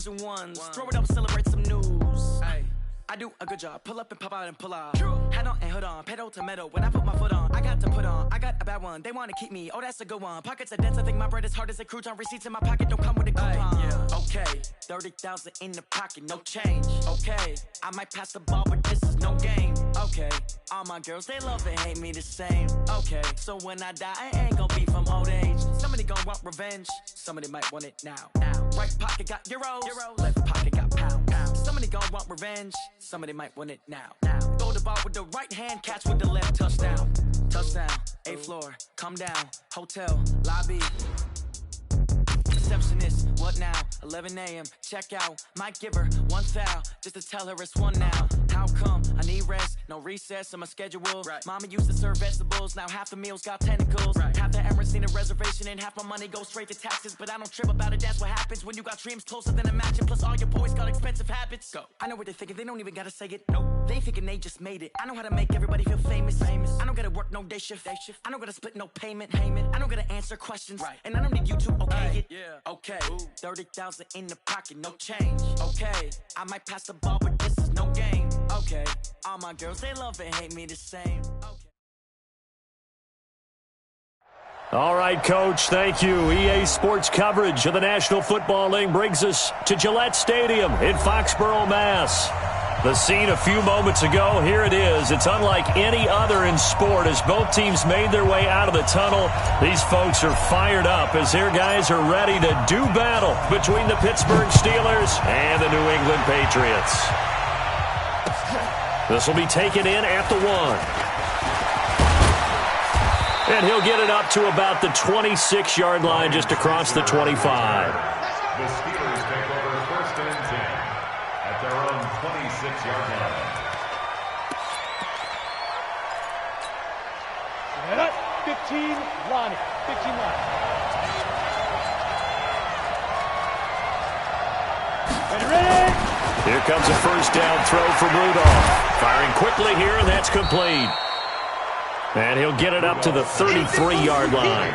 and ones. Throw it up, celebrate some news. Ay. I do a good job. Pull up and pop out and pull out. Head on and hood on, pedal to metal. When I put my foot on, I got to put on. I got a bad one. They want to keep me. Oh, that's a good one. Pockets are dense. I think my bread is hard as a crouton. Receipts in my pocket don't come with a coupon. Okay, 30,000 in the pocket, no change. Okay, I might pass the ball, but this is no game. Okay, all my girls they love and hate me the same. Okay, so when I die, I ain't gonna be from old age. Somebody gonna want revenge. Somebody might want it now. Right pocket got euros. Left pocket got pounds. Somebody gonna want revenge. Somebody might want it now. Throw the ball with the right hand, catch with the left. Touchdown, touchdown. 8th floor, come down. Hotel, lobby. Receptionist, what now? 11 a.m. Check out. Might give her one foul just to tell her it's one now. How come? I need rest, no recess in my schedule. Right. Mama used to serve vegetables, now half the meals got tentacles. Right. Half the Emirates need a reservation and half my money goes straight to taxes. But I don't trip about it, that's what happens when you got dreams closer than a match. And plus all your boys got expensive habits. Go. I know what they're thinking, they don't even gotta say it. Nope. They thinking they just made it. I know how to make everybody feel famous. I don't gotta work no day shift. I don't gotta split no payment. I don't gotta answer questions. Right. And I don't need you to okay it. Yeah. Okay. 30,000 in the pocket, no change. Okay. I might pass the ball, but this is no game. Okay. All my girls, they love and hate me the same. Okay. All right, Coach, thank you. EA Sports coverage of the National Football League brings us to Gillette Stadium in Foxborough, Mass. The scene a few moments ago, here it is. It's unlike any other in sport as both teams made their way out of the tunnel. These folks are fired up as their guys are ready to do battle between the Pittsburgh Steelers and the New England Patriots. This will be taken in at the 1. And he'll get it up to about the 26-yard line just across the 25. The Steelers take over 1st and 10 at their own 26-yard line. Set up, 15, Lonnie. 15 line. Ready? Here comes a 1st down throw from Rudolph. Firing quickly here, and that's complete. And he'll get it up to the 33-yard line.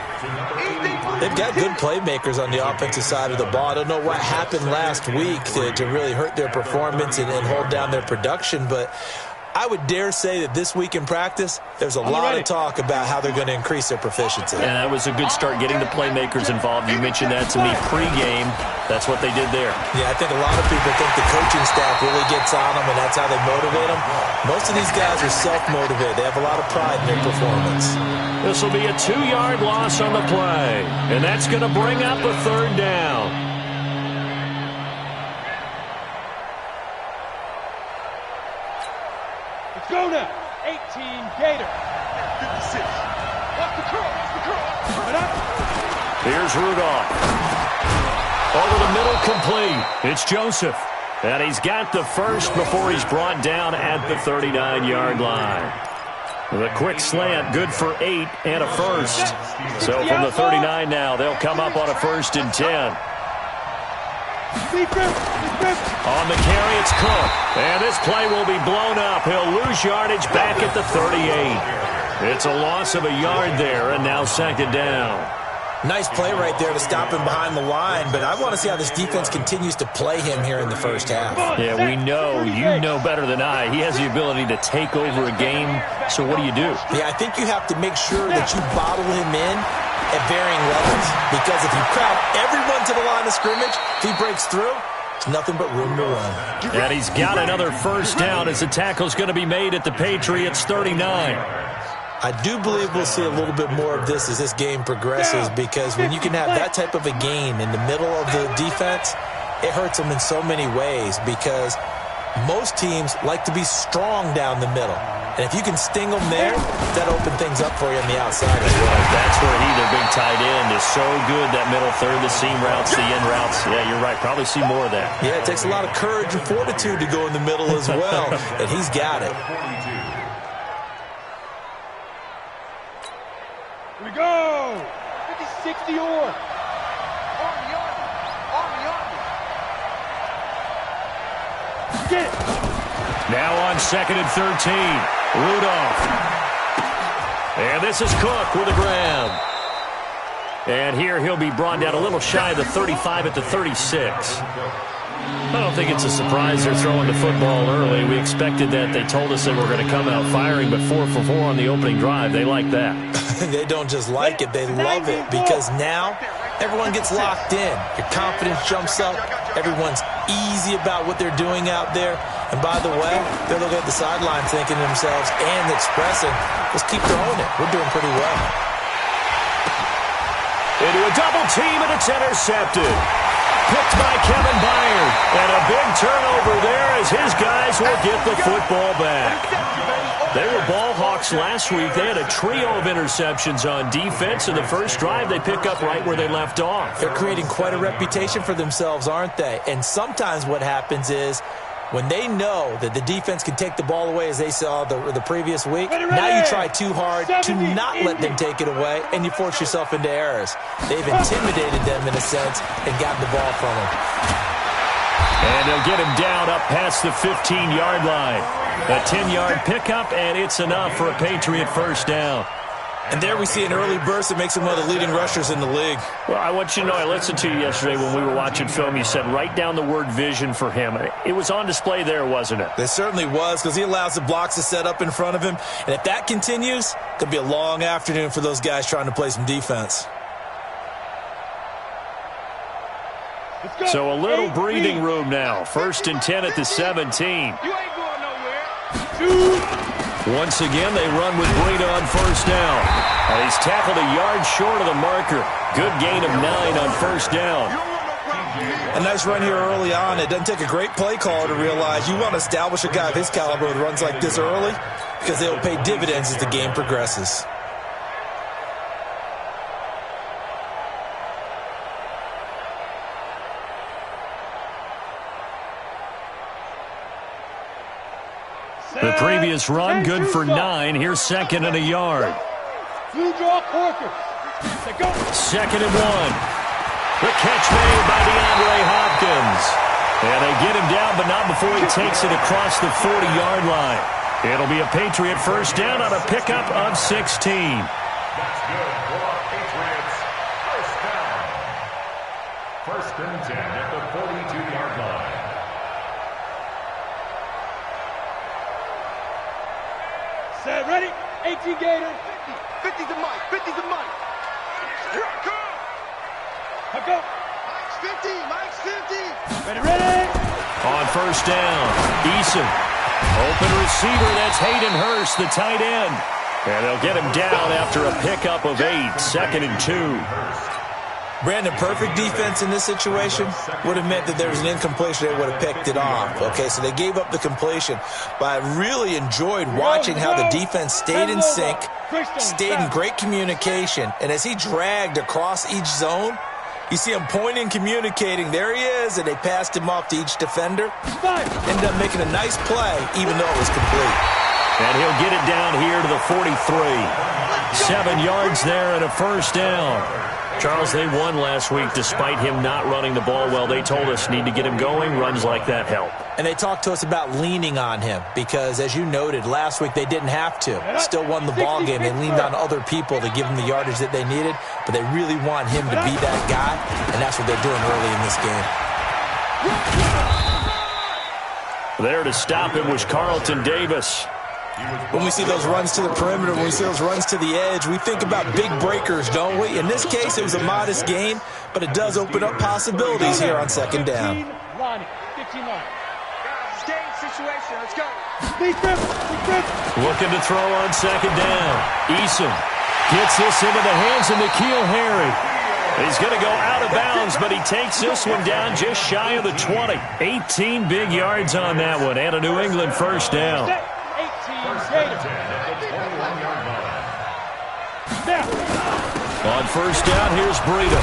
They've got good playmakers on the offensive side of the ball. I don't know what happened last week to really hurt their performance and hold down their production, but I would dare say that this week in practice, there's a lot of talk about how they're going to increase their proficiency. And that was a good start getting the playmakers involved. You mentioned that to me pregame. That's what they did there. Yeah, I think a lot of people think the coaching staff really gets on them, and that's how they motivate them. Most of these guys are self-motivated. They have a lot of pride in their performance. This will be a 2-yard loss on the play, and that's going to bring up a 3rd down. Go now. 18, Gator. 56. Watch the curl. Right up. Here's Rudolph. Over the middle, complete. It's Joseph. And he's got the first before he's brought down at the 39-yard line. The quick slant, good for 8 and a first. So from the 39 now, they'll come up on a 1st and 10. On the carry, it's Cook. And this play will be blown up. He'll lose yardage back at the 38. It's a loss of a yard there, and now 2nd down. Nice play right there to stop him behind the line, but I want to see how this defense continues to play him here in the 1st half. Yeah, we know, you know better than I. He has the ability to take over a game, so what do you do? Yeah, I think you have to make sure that you bottle him in at varying levels, because if you crowd everyone to the line of scrimmage, if he breaks through, there's nothing but room to run. And he's got another 1st down as the tackle's going to be made at the Patriots' 39. I do believe we'll see a little bit more of this as this game progresses, because when you can have that type of a gain in the middle of the defense, it hurts them in so many ways, because most teams like to be strong down the middle. And if you can sting them there, that opens things up for you on the outside as well. That's where their big tight end, is so good, that middle third, the seam routes, the end routes. Yeah, you're right. Probably see more of that. Yeah, it takes a lot of courage and fortitude to go in the middle as well, and he's got it. Here we go. 50-60 or. Army. Get it. Now on 2nd and 13, Rudolph. And this is Cook with a grab. And here he'll be brought down a little shy of the 35 at the 36. I don't think it's a surprise they're throwing the football early. We expected that. They told us they were going to come out firing, but 4 for 4 on the opening drive. They like that. They don't just like it, they love it, because now everyone gets locked in. Your confidence jumps up. Everyone's easy about what they're doing out there. And by the way, they're looking at the sideline thinking to themselves and expressing, let's keep throwing it. We're doing pretty well. Into a double team, and it's intercepted. Picked by Kevin Byard. And a big turnover there as his guys will get the football back. They were ball hawks last week. They had a trio of interceptions on defense. In the first drive, they pick up right where they left off. They're creating quite a reputation for themselves, aren't they? And sometimes what happens is when they know that the defense can take the ball away, as they saw the previous week, now you try too hard to not let them take it away, and you force yourself into errors. They've intimidated them in a sense and gotten the ball from them. And they'll get him down up past the 15-yard line. A 10-yard pickup, and it's enough for a Patriot first down. And there we see an early burst that makes him one of the leading rushers in the league. Well, I want you to know, I listened to you yesterday when we were watching film. You said write down the word vision for him. It was on display there, wasn't it? It certainly was, because he allows the blocks to set up in front of him. And if that continues, it could be a long afternoon for those guys trying to play some defense. So a little breathing room now. 1st and 10 at the 17. You ain't going nowhere. Once again, they run with Breida on first down. And he's tackled a yard short of the marker. Good gain of 9 on first down. A nice run here early on. It doesn't take a great play caller to realize you want to establish a guy of his caliber with runs like this early, because they will pay dividends as the game progresses. The previous run, good for 9. Here's 2nd and a yard. Blue draw Corker. 2nd and 1. The catch made by DeAndre Hopkins. And they get him down, but not before he takes it across the 40-yard line. It'll be a Patriot first down on a pickup of 16. That's good for Patriots. First down. 1st and 10 at the 42-yard line. Set, ready? 18 Gator. 50's the money. 50's the money. Here I come. I go. Mike's 50. Mike's 50. Ready. On first down, Eason. Open receiver, that's Hayden Hurst, the tight end. And they'll get him down after a pickup of 8, 2nd and 2. Brandon, perfect defense in this situation would have meant that there was an incompletion. They would have picked it off. Okay, so they gave up the completion. But I really enjoyed watching how the defense stayed in sync, stayed in great communication. And as he dragged across each zone, you see him pointing, communicating. There he is, and they passed him off to each defender. Ended up making a nice play, even though it was complete. And he'll get it down here to the 43. 7 yards there and a first down. Charles, they won last week despite him not running the ball well. They told us need to get him going. Runs like that help. And they talked to us about leaning on him because, as you noted, last week they didn't have to. Still won the ball game. They leaned on other people to give them the yardage that they needed, but they really want him to be that guy, and that's what they're doing early in this game. There to stop him was Carlton Davis. When we see those runs to the perimeter, when we see those runs to the edge, we think about big breakers, don't we? In this case, it was a modest gain, but it does open up possibilities here on 2nd down. 15 line. Stay in situation. Let's go. Looking to throw on 2nd down. Eason gets this into the hands of N'Keal Harry. He's going to go out of bounds, but he takes this one down just shy of the 20. 18 big yards on that one, and a New England first down. On first down, here's Breida.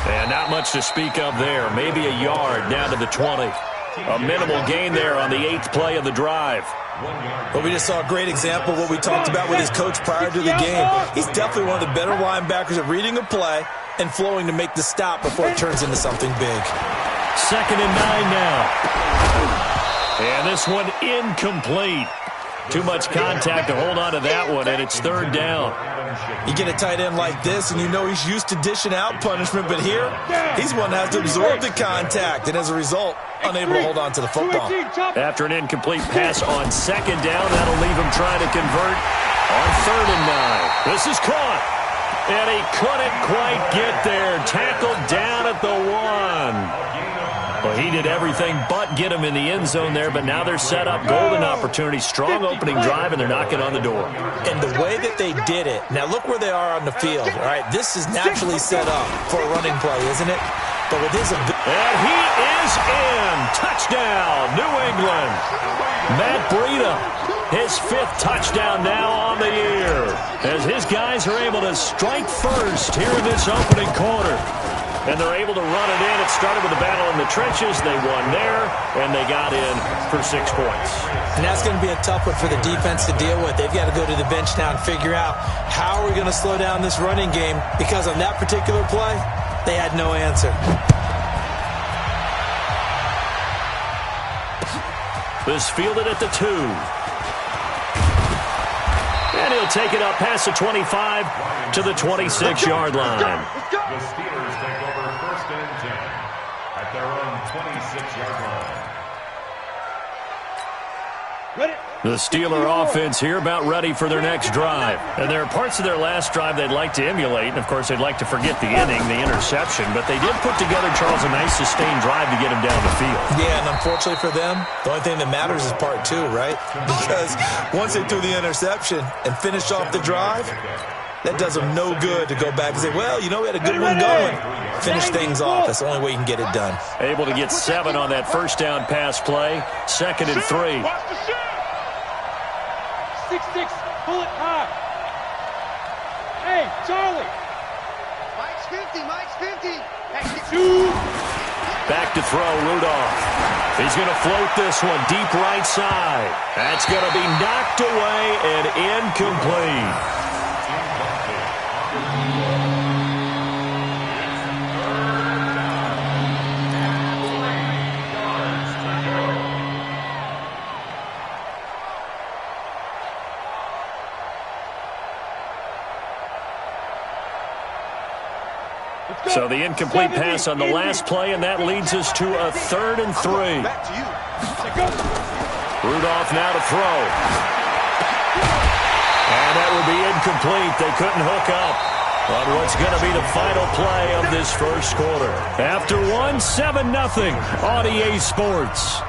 And not much to speak of there. Maybe a yard down to the 20. A minimal gain there on the 8th play of the drive. But we just saw a great example of what we talked about with his coach prior to the game. He's definitely one of the better linebackers at reading a play and flowing to make the stop before it turns into something big. 2nd and 9 now. And this one incomplete. Too much contact to hold on to that one, and it's third down. You get a tight end like this, and you know he's used to dishing out punishment, but here, he's one that has to absorb the contact, and as a result, unable to hold on to the football. After an incomplete pass on second down, that'll leave him trying to convert on 3rd and 9. This is caught, and he couldn't quite get there. Tackled down at the 1. Well, he did everything but get him in the end zone there, but now they're set up. Golden opportunity, strong opening drive, and they're knocking on the door. And the way that they did it, now look where they are on the field. All right, this is naturally set up for a running play, isn't it? But with his ability. And he is in. Touchdown, New England. Matt Breida, his 5th touchdown now on the year, as his guys are able to strike first here in this opening quarter. And they're able to run it in. It started with a battle in the trenches. They won there, and they got in for 6 points. And that's going to be a tough one for the defense to deal with. They've got to go to the bench now and figure out how are we going to slow down this running game, because on that particular play, they had no answer. This fielded at the 2. And he'll take it up past the 25 to the 26-yard line. The Steelers take over 1st and 10 at their own 26-yard line. The Steeler offense here about ready for their next drive. And there are parts of their last drive they'd like to emulate. And, of course, they'd like to forget the inning, the interception. But they did put together, Charles, a nice sustained drive to get him down the field. Yeah, and unfortunately for them, the only thing that matters is part 2, right? Because once they threw the interception and finished off the drive, that does them no good to go back and say, well, you know, we had a good one going. Finish things off. That's the only way you can get it done. Able to get 7 on that first down pass play. 2nd and 3. 6-6, pull it high. Hey, Charlie. Mike's 50, Mike's 50. Back to throw, Rudolph. He's going to float this one deep right side. That's going to be knocked away and incomplete. So the incomplete pass on the last play, and that leads us to a 3rd and 3. Rudolph now to throw. And that will be incomplete. They couldn't hook up on what's going to be the final play of this first quarter. After 7-0 on EA Sports.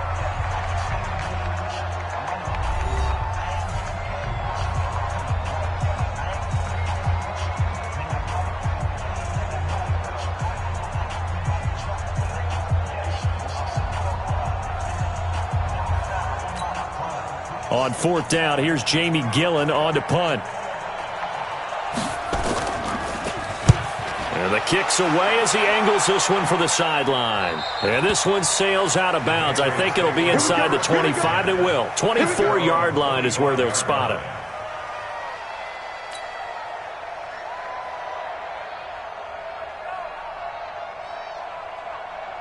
On 4th down, here's Jamie Gillen on to punt. And the kick's away as he angles this one for the sideline. And this one sails out of bounds. I think it'll be inside the 25. It will. 24-yard line is where they'll spot it.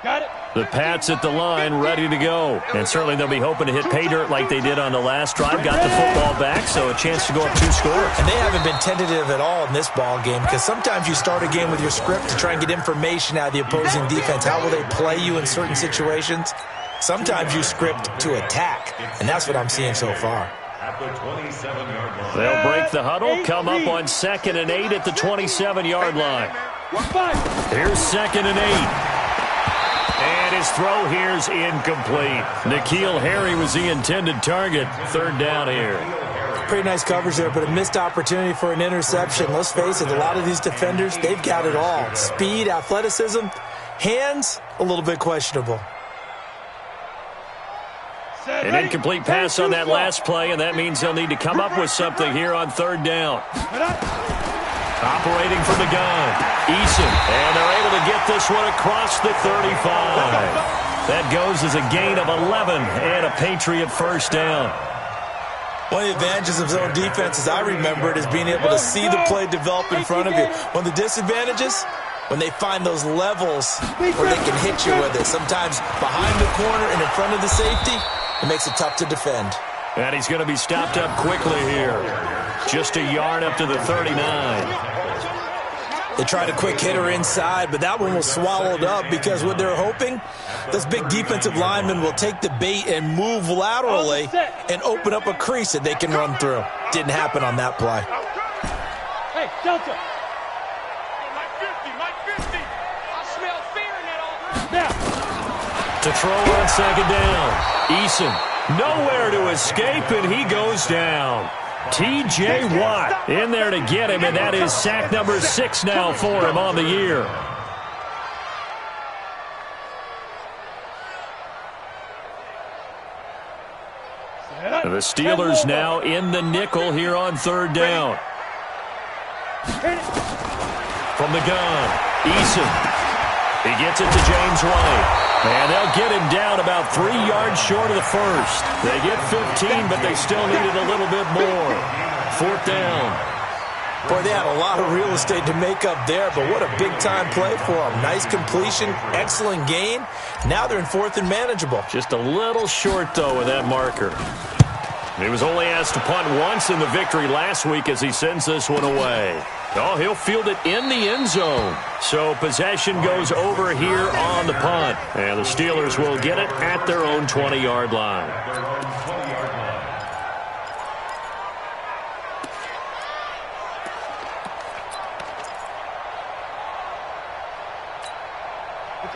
Got it. The Pats at the line, ready to go. And certainly they'll be hoping to hit pay dirt like they did on the last drive. Got the football back, so a chance to go up 2 scores. And they haven't been tentative at all in this ball game, because sometimes you start a game with your script to try and get information out of the opposing defense. How will they play you in certain situations? Sometimes you script to attack, and that's what I'm seeing so far. At the 27-yard line. They'll break the huddle, come up on 2nd and 8 at the 27-yard line. Here's 2nd and 8. And his throw here's incomplete. N'Keal Harry was the intended target. 3rd down here. Pretty nice coverage there, but a missed opportunity for an interception. Let's face it, a lot of these defenders, they've got it all. Speed, athleticism, hands, a little bit questionable. An incomplete pass on that last play, and that means they'll need to come up with something here on 3rd down. Operating from the gun, Eason, and they're able to get this one across the 35. That goes as a gain of 11 and a Patriot first down. One of the advantages of zone defense, as I remember it, is being able to see the play develop in front of you. One of the disadvantages, when they find those levels where they can hit you with it, sometimes behind the corner and in front of the safety, it makes it tough to defend. And he's going to be stopped up quickly here. Just a yard up to the 39. They tried a quick hitter inside, but that one was swallowed up because what they're hoping, this big defensive lineman will take the bait and move laterally and open up a crease that they can run through. Didn't happen on that play. Hey, Delta. To throw on second down. Eason nowhere to escape, and he goes down. T.J. Watt in there to get him, and that is sack number 6 now for him on the year. The Steelers now in the nickel here on third down. From the gun, Eason. He gets it to James White. And they'll get him down about 3 yards short of the first. They get 15, but they still needed a little bit more. Fourth down. Boy, they had a lot of real estate to make up there, but what a big-time play for them. Nice completion, excellent gain. Now they're in fourth and manageable. Just a little short, though, with that marker. He was only asked to punt once in the victory last week as he sends this one away. Oh, he'll field it in the end zone. So possession goes over here on the punt. And the Steelers will get it at their own 20-yard line.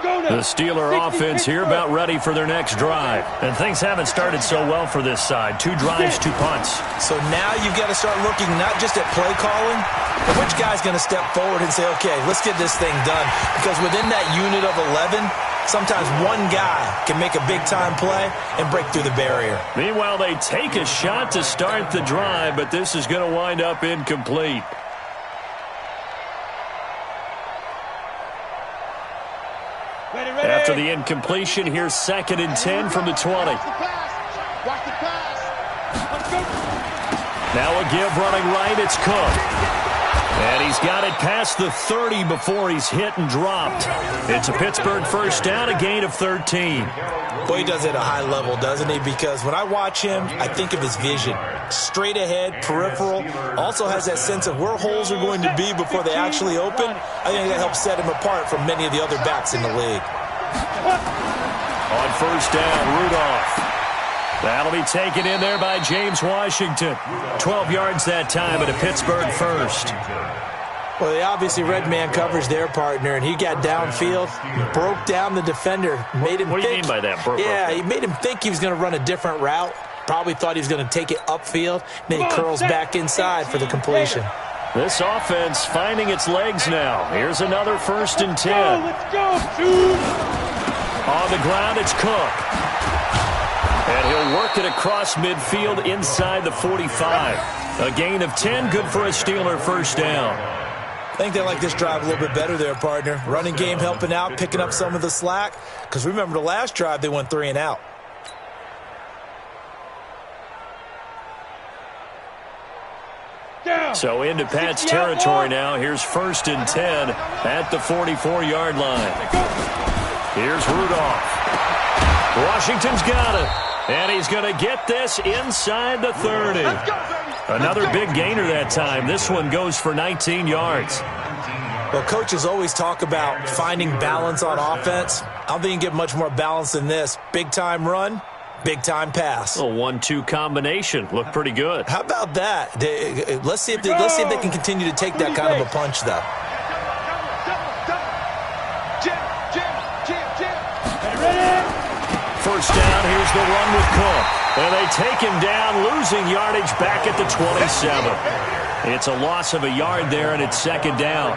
The Steeler offense here about ready for their next drive. And things haven't started so well for this side. 2 drives, 2 punts. So now you've got to start looking not just at play calling, but which guy's going to step forward and say, okay, let's get this thing done. Because within that unit of 11, sometimes one guy can make a big-time play and break through the barrier. Meanwhile, they take a shot to start the drive, but this is going to wind up incomplete. After the incompletion, here's 2nd and 10 from the 20. Now a give running right, it's Cook. And he's got it past the 30 before he's hit and dropped. It's a Pittsburgh first down, a gain of 13. Boy, he does it at a high level, doesn't he? Because when I watch him, I think of his vision. Straight ahead, peripheral. Also has that sense of where holes are going to be before they actually open. I think that helps set him apart from many of the other backs in the league. On first down, Rudolph. That'll be taken in there by James Washington. 12 yards that time at a Pittsburgh first. Well, they obviously read man coverage their partner, and he got downfield, broke down the defender, made him What do you mean by that? He made him think he was going to run a different route. Probably thought he was going to take it upfield. Then he curls back inside for the completion. This offense finding its legs now. Here's another 1st and 10. Let's go, dude. On the ground, it's Cook. And he'll work it across midfield inside the 45. A gain of 10, good for a Steeler first down. I think they like this drive a little bit better there, partner. Running game helping out, picking up some of the slack. Because remember the last drive, they went 3 and out. So into Pat's territory now. Here's 1st and 10 at the 44-yard line. Here's Rudolph. Washington's got it. And he's going to get this inside the 30. Another big gainer that time. This one goes for 19 yards. Well, coaches always talk about finding balance on offense. I don't think you can get much more balance than this. Big-time run, big-time pass. A 1-2 combination. Looked pretty good. How about that? Let's see if they can continue to take that kind of a punch, though. First down, here's the run with Cook. And they take him down, losing yardage back at the 27. It's a loss of a yard there, and it's 2nd down.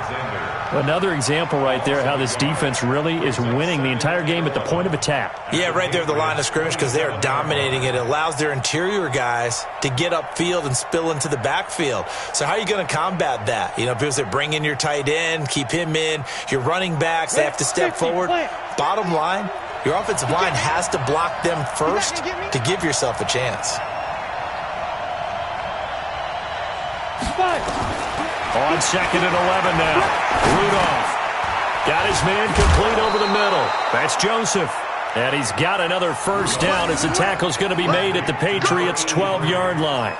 Another example right there how this defense really is winning the entire game at the point of attack. Yeah, right there at the line of scrimmage because they are dominating it. It allows their interior guys to get upfield and spill into the backfield. So how are you going to combat that? You know, because they bring in your tight end, keep him in. Your running backs, they have to step forward. Bottom line, your offensive line has to block them first to give yourself a chance. On 2nd and 11 now. Rudolph got his man complete over the middle. That's Joseph. And he's got another first down as the tackle's going to be made at the Patriots' 12-yard line.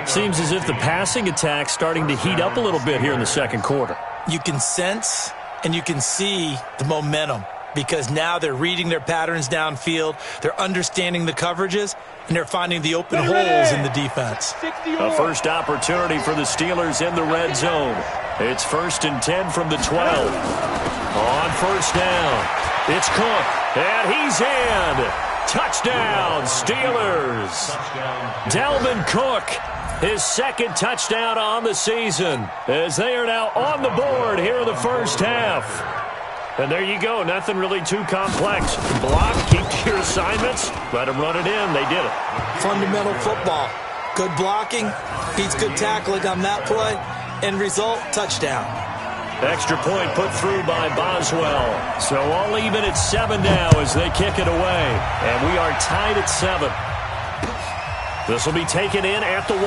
Seems as if the passing attack's starting to heat up a little bit here in the second quarter. You can sense and you can see the momentum because now they're reading their patterns downfield, they're understanding the coverages, and they're finding the open holes in the defense. A first opportunity for the Steelers in the red zone. It's 1st and 10 from the 12. On first down, it's Cook, and he's in. Touchdown, Steelers. Dalvin Cook, his second touchdown on the season, as they are now on the board here in the first half. And there you go, nothing really too complex. Block, keep to your assignments, let them run it in. They did it. Fundamental football. Good blocking, beats good tackling on that play, end result, touchdown. Extra point put through by Boswell. So all even at 7 now as they kick it away. And we are tied at 7. This will be taken in at the 1.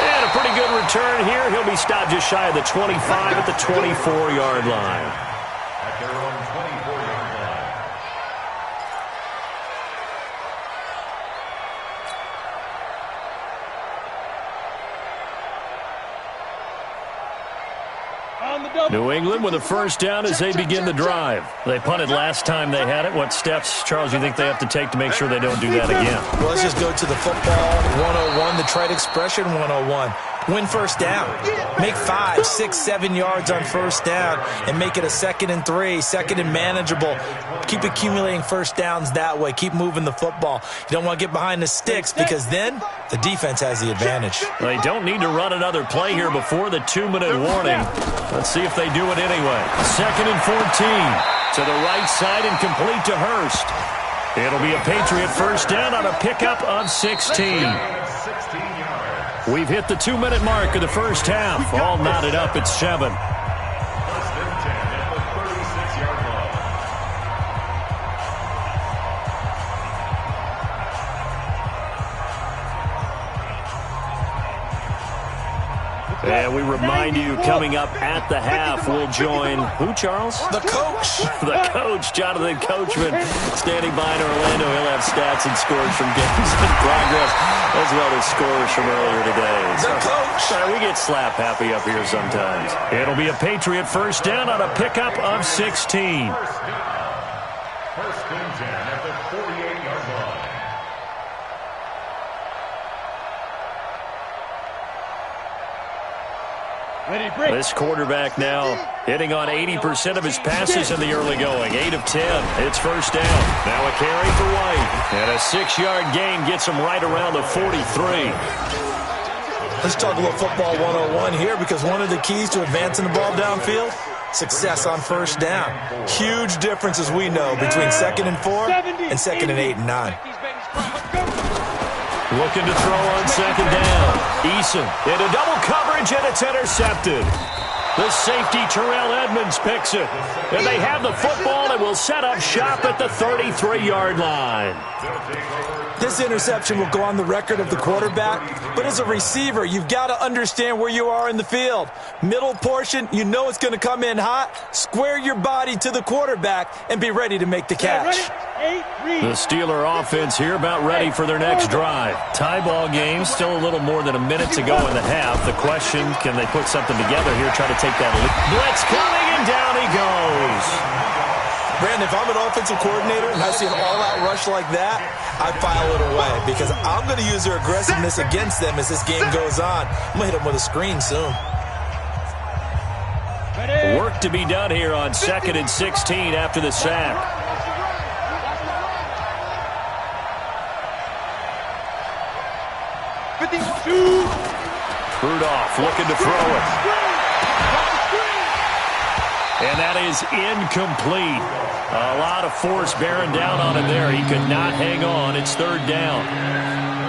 And a pretty good return here. He'll be stopped just shy of the 25 at the 24-yard line. At their own 24-yard line. New England with a first down as they begin the drive. They punted last time they had it. What steps, Charles, you think they have to take to make sure they don't do that again? Well, let's just go to the football 101, the trite expression 101. Win first down. Make 5, 6, 7 yards on first down and make it a 2nd and 3, 2nd and manageable. Keep accumulating first downs that way. Keep moving the football. You don't want to get behind the sticks because then the defense has the advantage. They don't need to run another play here before the 2-minute warning. Let's see if they do it anyway. 2nd and 14 to the right side and complete to Hurst. It'll be a Patriot first down on a pickup of 16. We've hit the 2-minute mark of the first half. All knotted up at 7. 1st and 10 at the 36-yard line. And we remind you, coming up at the half, we'll join who, Charles? The coach. The coach, Jonathan Coachman, standing by in Orlando. He'll have stats and scores from games in progress, as well as scores from earlier today. The coach. Sorry, we get slap happy up here sometimes. It'll be a Patriot first down on a pickup of 16. First and 10 at the 48-yard line. This quarterback now hitting on 80% of his passes in the early going. 8 of 10. It's first down. Now a carry for White. And a 6-yard gain gets him right around the 43. Let's talk a little football 101 here because one of the keys to advancing the ball downfield, success on first down. Huge difference, as we know, between 2nd and 4 and 2nd and 8 and 9. Looking to throw on 2nd down. Eason into double coverage, and it's intercepted. The safety, Terrell Edmonds, picks it. And they have the football and will set up shop at the 33-yard line. This interception will go on the record of the quarterback, but as a receiver, you've got to understand where you are in the field. Middle portion, you know it's going to come in hot. Square your body to the quarterback and be ready to make the catch. The Steeler offense here about ready for their next drive. Tie ball game, still a little more than a minute to go in the half. The question, can they put something together here, try to take that lead? Blitz coming, and down he goes. Brandon, if I'm an offensive coordinator and I see an all-out rush like that, I file it away because I'm going to use their aggressiveness against them as this game goes on. I'm going to hit them with a screen soon. Work to be done here on 2nd and 16 after the sack. Rudolph looking to throw it. And that is incomplete. A lot of force bearing down on him there. He could not hang on. It's 3rd down.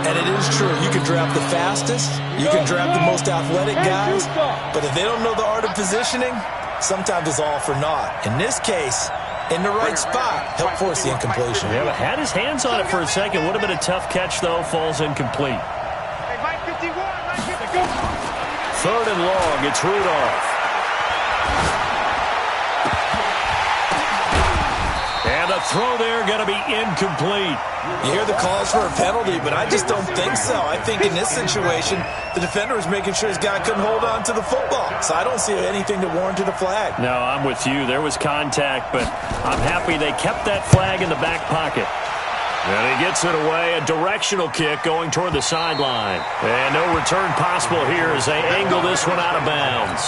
And it is true. You can draft the fastest. You can draft the most athletic guys. But if they don't know the art of positioning, sometimes it's all for naught. In this case, in the right spot, help force the incompletion. Yeah, but had his hands on it for a second. Would have been a tough catch, though. Falls incomplete. 3rd and long. It's Rudolph. throw there going to be incomplete. You hear the calls for a penalty, but I just don't think so. I think in this situation, the defender was making sure his guy couldn't hold on to the football. So I don't see anything to warrant the flag. No, I'm with you. There was contact, but I'm happy they kept that flag in the back pocket. And he gets it away, a directional kick going toward the sideline. And no return possible here as they angle this one out of bounds.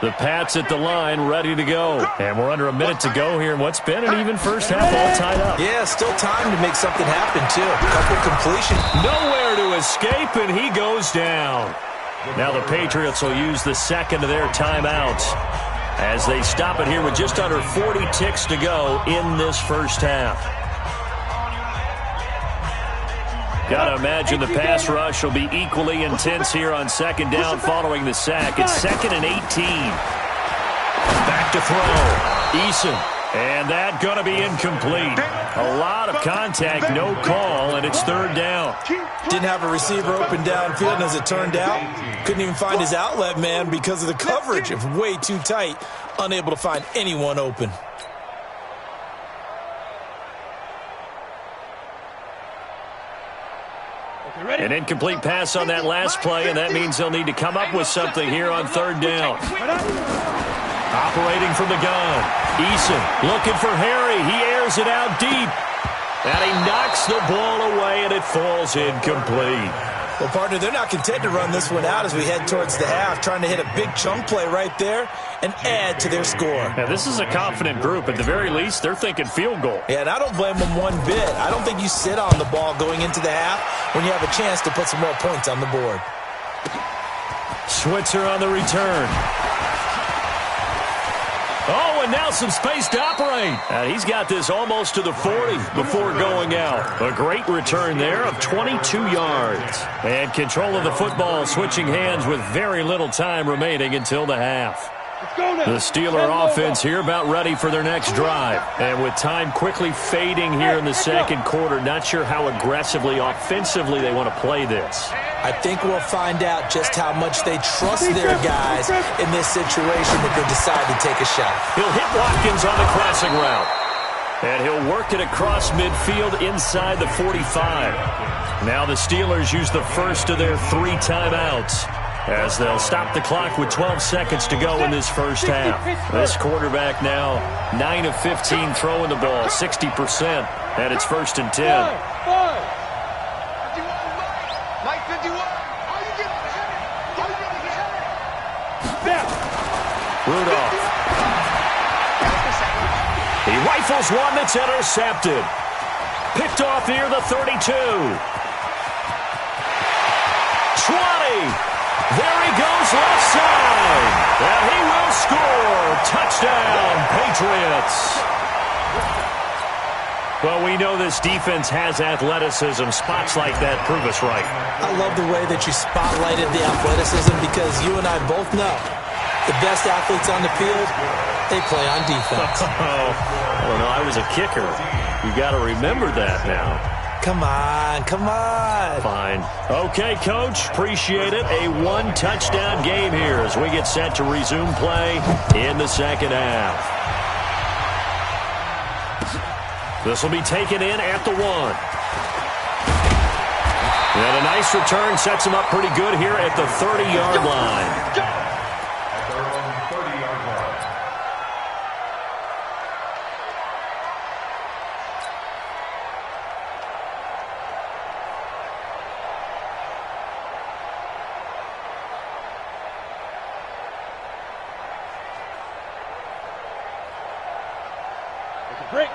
The Pats at the line, ready to go. And we're under a minute to go here in what's been an even first half, all tied up. Yeah, still time to make something happen, too. A couple completion. Nowhere to escape, and he goes down. Now the Patriots will use the second of their timeouts as they stop it here with just under 40 ticks to go in this first half. Got to imagine the pass rush will be equally intense here on second down following the sack. It's 2nd and 18. Back to throw. Eason. And that going to be incomplete. A lot of contact, no call, and it's 3rd down. Didn't have a receiver open downfield, and as it turned out, couldn't even find his outlet man because of the coverage. It was way too tight, unable to find anyone open. An incomplete pass on that last play, and that means they'll need to come up with something here on 3rd down. Operating from the gun. Eason looking for Harry. He airs it out deep. And he knocks the ball away, and it falls incomplete. Well, partner, they're not content to run this one out as we head towards the half, trying to hit a big chunk play right there and add to their score. Now, this is a confident group. At the very least, they're thinking field goal. Yeah, and I don't blame them one bit. I don't think you sit on the ball going into the half when you have a chance to put some more points on the board. Switzer on the return. Oh, and now some space to operate. And he's got this almost to the 40 before going out. A great return there of 22 yards. And control of the football switching hands with very little time remaining until the half. The Steeler offense here about ready for their next drive. And with time quickly fading here in the second quarter, not sure how aggressively, offensively they want to play this. I think we'll find out just how much they trust their guys in this situation if they decide to take a shot. He'll hit Watkins on the crossing route. And he'll work it across midfield inside the 45. Now the Steelers use the first of their 3 timeouts as they'll stop the clock with 12 seconds to go in this first half. This quarterback now 9 of 15 throwing the ball, 60%, and it's 1st and 10. Rudolph. He rifles one that's intercepted. Picked off near the 32. 20. There he goes left side. And he will score. Touchdown, Patriots. Well, we know this defense has athleticism. Spots like that prove us right. I love the way that you spotlighted the athleticism because you and I both know the best athletes on the field, they play on defense. I don't know. I was a kicker. You got to remember that now. Come on, come on. Fine. Okay, Coach. Appreciate it. A 1-touchdown game here as we get set to resume play in the second half. This will be taken in at the 1. And a nice return sets him up pretty good here at the 30-yard line.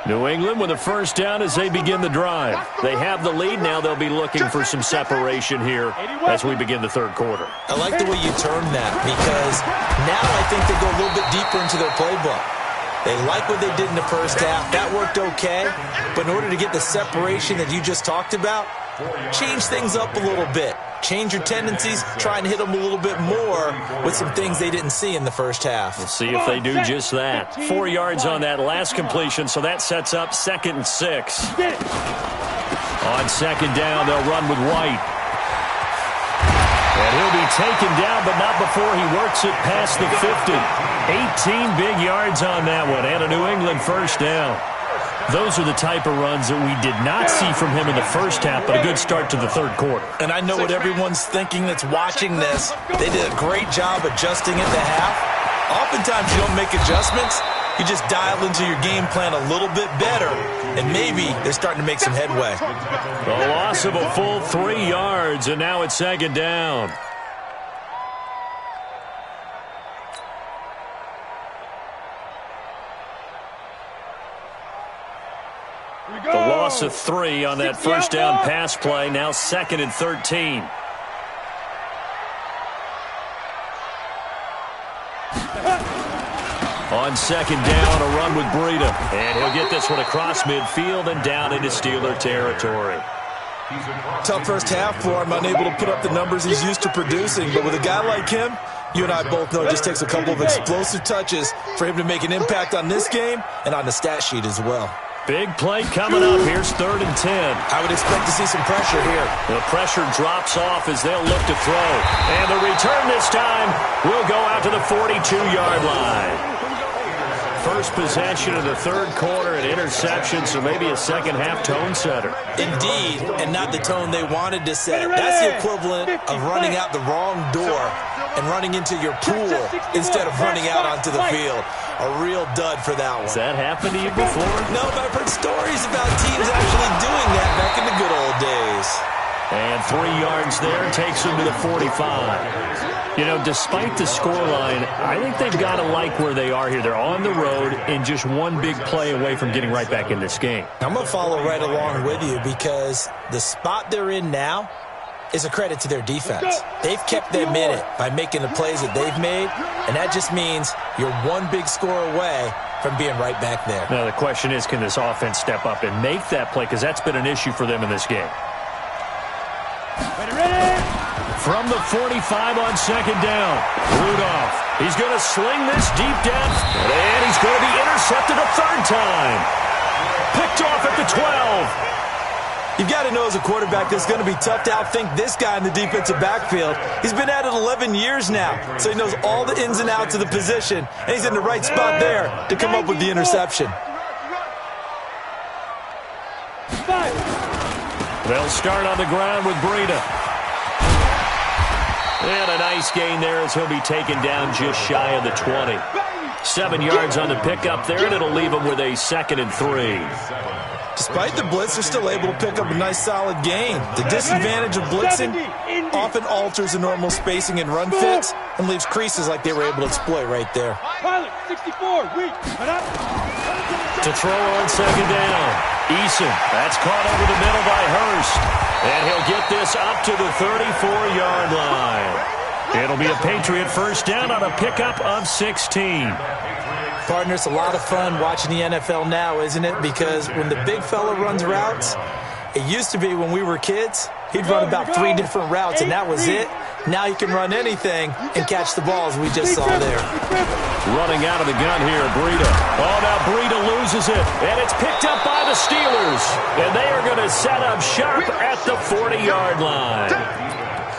New England with a first down as they begin the drive. They have the lead. Now they'll be looking for some separation here as we begin the third quarter. I like the way you termed that because now I think they go a little bit deeper into their playbook. They like what they did in the first half. That worked okay. But in order to get the separation that you just talked about, change things up a little bit. Change your tendencies, try and hit them a little bit more with some things they didn't see in the first half. We'll see if they do just that. 4 yards on that last completion, so that sets up 2nd and 6. On second down, they'll run with White. And he'll be taken down, but not before he works it past the 50. 18 big yards on that one, and a New England first down. Those are the type of runs that we did not see from him in the first half, but a good start to the third quarter. And I know what everyone's thinking that's watching this. They did a great job adjusting at the half. Oftentimes you don't make adjustments. You just dial into your game plan a little bit better, and maybe they're starting to make some headway. A loss of a full 3 yards, and now it's second down. The loss of 3 on that first down pass play. Now 2nd and 13. On second down, a run with Breida. And he'll get this one across midfield and down into Steeler territory. Tough first half for him, unable to put up the numbers he's used to producing. But with a guy like him, you and I both know it just takes a couple of explosive touches for him to make an impact on this game and on the stat sheet as well. Big play coming up. Here's 3rd and 10. I would expect to see some pressure here. The pressure drops off as they'll look to throw. And the return this time will go out to the 42-yard line. First possession of the third quarter, an interception, so maybe a second-half tone setter. Indeed, and not the tone they wanted to set. That's the equivalent of running out the wrong door and running into your pool instead of running out onto the field. A real dud for that one. Has that happened to you before? No, but I've heard stories about teams actually doing that back in the good old days. And 3 yards there takes them to the 45. You know, despite the scoreline, I think they've got to like where they are here. They're on the road and just one big play away from getting right back in this game. I'm going to follow right along with you because the spot they're in now is a credit to their defense. They've kept them in it by making the plays that they've made, and that just means you're one big score away from being right back there. Now, the question is, can this offense step up and make that play? Because that's been an issue for them in this game. Ready. From the 45 on second down, Rudolph. He's going to sling this deep depth, and he's going to be intercepted a third time. Picked off at the 12. You've got to know as a quarterback that it's going to be tough to outthink this guy in the defensive backfield. He's been at it 11 years now, so he knows all the ins and outs of the position, and he's in the right spot there to come up with the interception. They'll start on the ground with Breida. And a nice gain there as he'll be taken down just shy of the 20. 7 yards on the pickup there, and it'll leave him with a 2nd and 3. Despite the blitz, they're still able to pick up a nice solid gain. The disadvantage of blitzing often alters the normal spacing and run fits and leaves creases like they were able to exploit right there. Pilot, 64, weak. To throw on second down. Eason, that's caught over the middle by Hurst. And he'll get this up to the 34-yard line. It'll be a Patriot first down on a pickup of 16. Partner, it's a lot of fun watching the NFL now, isn't it? Because when the big fella runs routes, it used to be when we were kids, he'd run about 3 different routes, and that was it. Now you can run anything and catch the balls we just saw there. Running out of the gun here, Breida. Oh, now Breida loses it, and it's picked up by the Steelers. And they are going to set up sharp at the 40-yard line.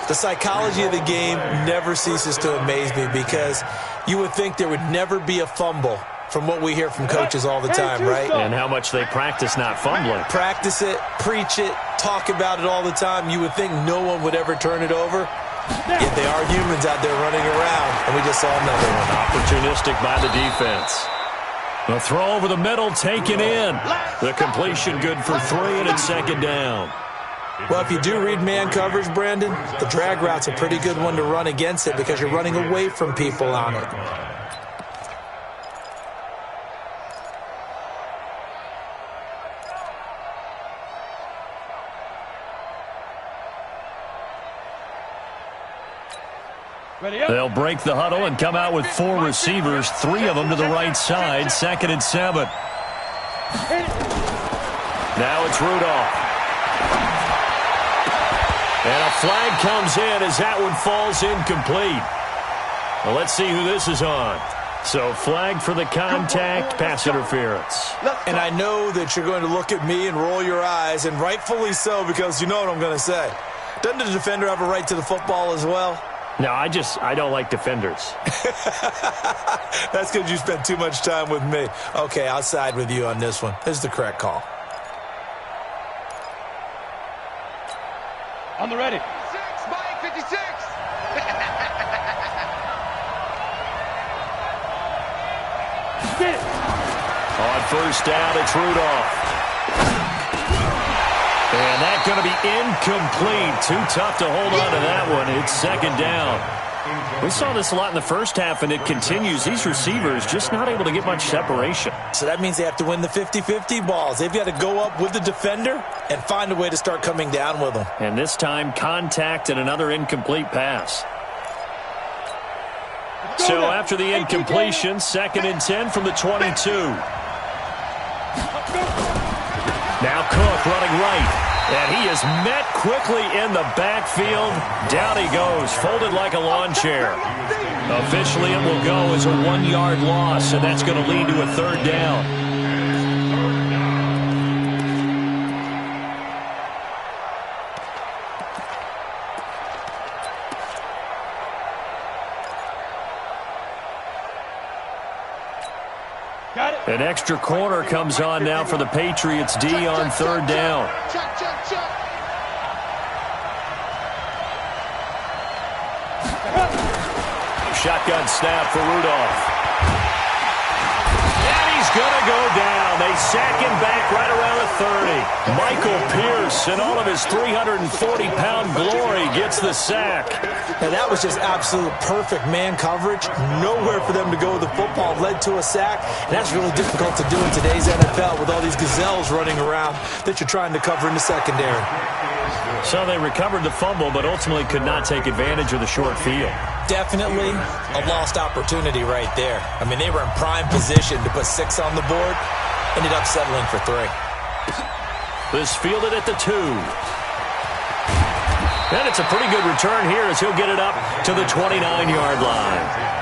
The psychology of the game never ceases to amaze me because you would think there would never be a fumble from what we hear from coaches all the time, right? And how much they practice not fumbling. Practice it, preach it, talk about it all the time. You would think no one would ever turn it over. Yet they are humans out there running around, and we just saw another one. Opportunistic by the defense. The throw over the middle taken in. The completion good for 3, and it's second down. Well, if you do read man coverage, Brandon, the drag route's a pretty good one to run against it because you're running away from people on it. They'll break the huddle and come out with 4 receivers, 3 of them to the right side, 2nd and 7. Now it's Rudolph. And a flag comes in as that one falls incomplete. Well, let's see who this is on. So flag for the contact, pass interference. And I know that you're going to look at me and roll your eyes, and rightfully so, because you know what I'm going to say. Doesn't the defender have a right to the football as well? No, I don't like defenders. That's because you spent too much time with me. Okay, I'll side with you on this one. This is the correct call. On the ready. 6, Mike, 56. Spin. On first down, it's Rudolph. And that's going to be incomplete. Too tough to hold on to that one. It's second down. We saw this a lot in the first half, and it continues. These receivers just not able to get much separation. So that means they have to win the 50-50 balls. They've got to go up with the defender and find a way to start coming down with them. And this time, contact and another incomplete pass. So after the incompletion, 2nd and 10 from the 22. Now Cook running right. And he is met quickly in the backfield. Down he goes, folded like a lawn chair. Officially, it will go as a 1-yard loss, and that's going to lead to a 3rd down. An extra corner comes on now for the Patriots D on 3rd down. Shotgun snap for Rudolph. And he's going to go down. They sack him back right around the 30. Michael Pierce, in all of his 340-pound glory, gets the sack. And that was just absolute perfect man coverage. Nowhere for them to go with the football. Led to a sack. And that's really difficult to do in today's NFL with all these gazelles running around that you're trying to cover in the secondary. So they recovered the fumble, but ultimately could not take advantage of the short field. Definitely a lost opportunity right there. I mean, they were in prime position to put 6 on the board. Ended up settling for 3. This fielded at the 2. And it's a pretty good return here as he'll get it up to the 29-yard line.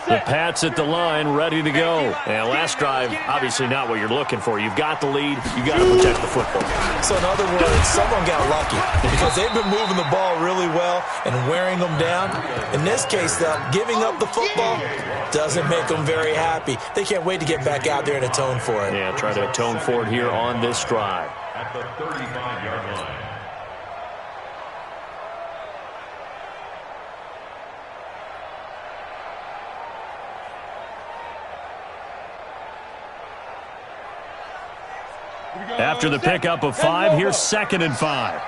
The Pats at the line, ready to go. And last drive, obviously not what you're looking for. You've got the lead. You've got to protect the football. So in other words, someone got lucky because they've been moving the ball really well and wearing them down. In this case, though, giving up the football doesn't make them very happy. They can't wait to get back out there and atone for it. Yeah, try to atone for it here on this drive. At the 35-yard line. After the pickup of 5, here's 2nd and 5.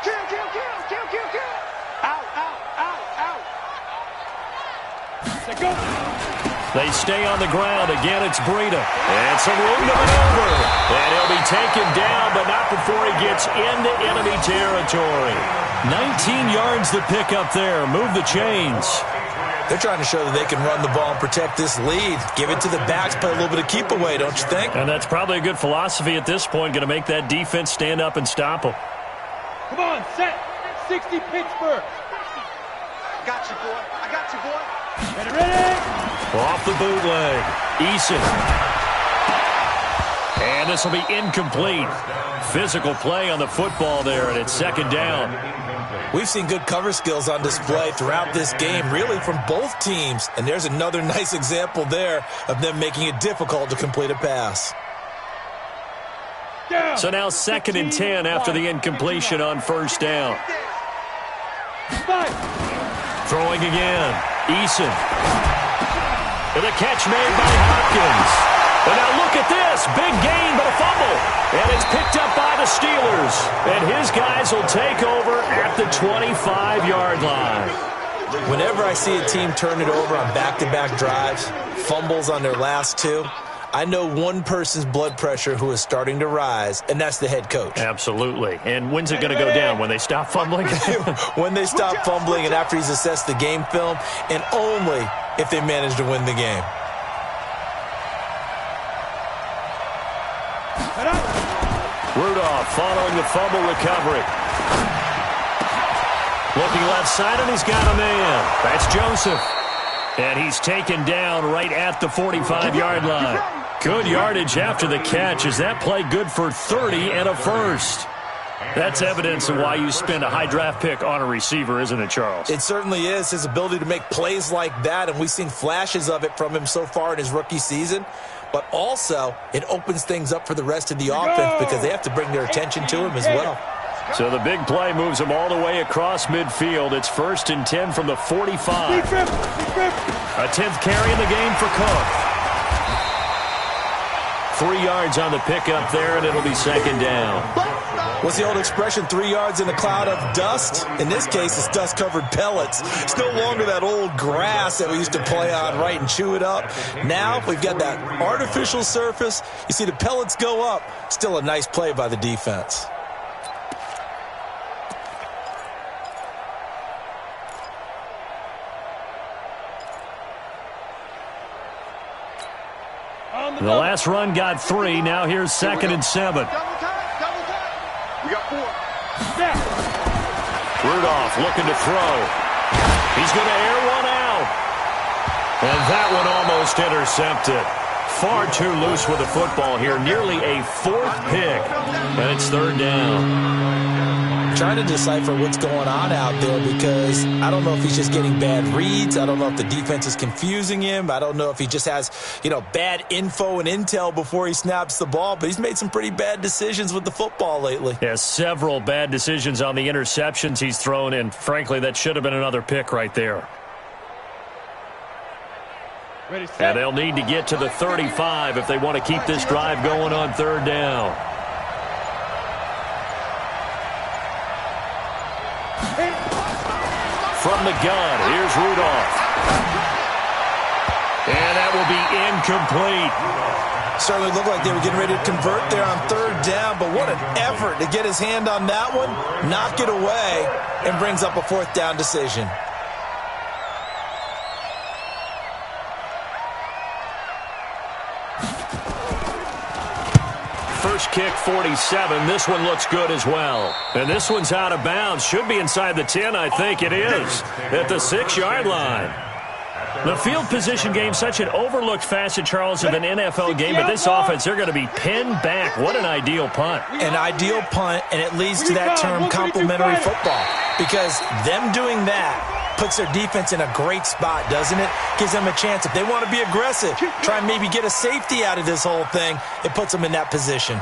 Kill. Out. They stay on the ground. Again, it's Breida. And some room to maneuver. And he'll be taken down, but not before he gets into enemy territory. 19 yards to pick up there. Move the chains. They're trying to show that they can run the ball and protect this lead. Give it to the backs, play a little bit of keep away, don't you think? And that's probably a good philosophy at this point. Going to make that defense stand up and stop them. Come on, set. 60 Pittsburgh. I got you, boy. Ready. Off the bootleg. Eason. And this will be incomplete. Physical play on the football there, and it's 2nd down. We've seen good cover skills on display throughout this game, really from both teams. And there's another nice example there of them making it difficult to complete a pass. So now 2nd and 10 after the incompletion on first down. Throwing again. Eason. And a catch made by Hopkins. And now look at this. Big gain, but a fumble. And it's picked up by the Steelers. And his guys will take over at the 25-yard line. Whenever I see a team turn it over on back-to-back drives, fumbles on their last 2, I know one person's blood pressure who is starting to rise, and that's the head coach. Absolutely. And when's it going to go down? When they stop fumbling? When they stop fumbling and after he's assessed the game film, and only if they manage to win the game. Rudolph following the fumble recovery. Looking left side, and he's got a man. That's Joseph. And he's taken down right at the 45-yard line. Good yardage after the catch. Is that play good for 30 and a first? That's evidence of why you spend a high draft pick on a receiver, isn't it, Charles? It certainly is. His ability to make plays like that, and we've seen flashes of it from him so far in his rookie season. But also, it opens things up for the rest of the offense because they have to bring their attention to him as well. So the big play moves him all the way across midfield. It's 1st and 10 from the 45. A 10th carry in the game for Cook. 3 yards on the pickup there, and it'll be 2nd down. What's the old expression, 3 yards in a cloud of dust? In this case, it's dust-covered pellets. It's no longer that old grass that we used to play on, right, and chew it up. Now we've got that artificial surface. You see the pellets go up. Still a nice play by the defense. The last run got 3. Now here's 2nd and 7. We got 4. Rudolph looking to throw. He's going to air one out. And that one almost intercepted. Far too loose with the football here. Nearly a 4th pick. And it's 3rd down. Trying to decipher what's going on out there because I don't know if he's just getting bad reads. I don't know if the defense is confusing him. I don't know if he just has, bad info and intel before he snaps the ball. But he's made some pretty bad decisions with the football lately. Yeah, several bad decisions on the interceptions he's thrown in. Frankly, that should have been another pick right there. And they'll need to get to the 35 if they want to keep this drive going on 3rd down. From the gun, here's Rudolph. And that will be incomplete. Certainly looked like they were getting ready to convert there on 3rd down, but what an effort to get his hand on that one, knock it away, and brings up a 4th down decision. First kick, 47. This one looks good as well. And this one's out of bounds. Should be inside the 10, I think it is. At the 6-yard line. The field position game, such an overlooked facet, Charles, of an NFL game. But this offense, they're going to be pinned back. What an ideal punt. An ideal punt, and it leads to that term complementary football. Because them doing that puts their defense in a great spot, doesn't it? Gives them a chance. If they want to be aggressive, try and maybe get a safety out of this whole thing, it puts them in that position.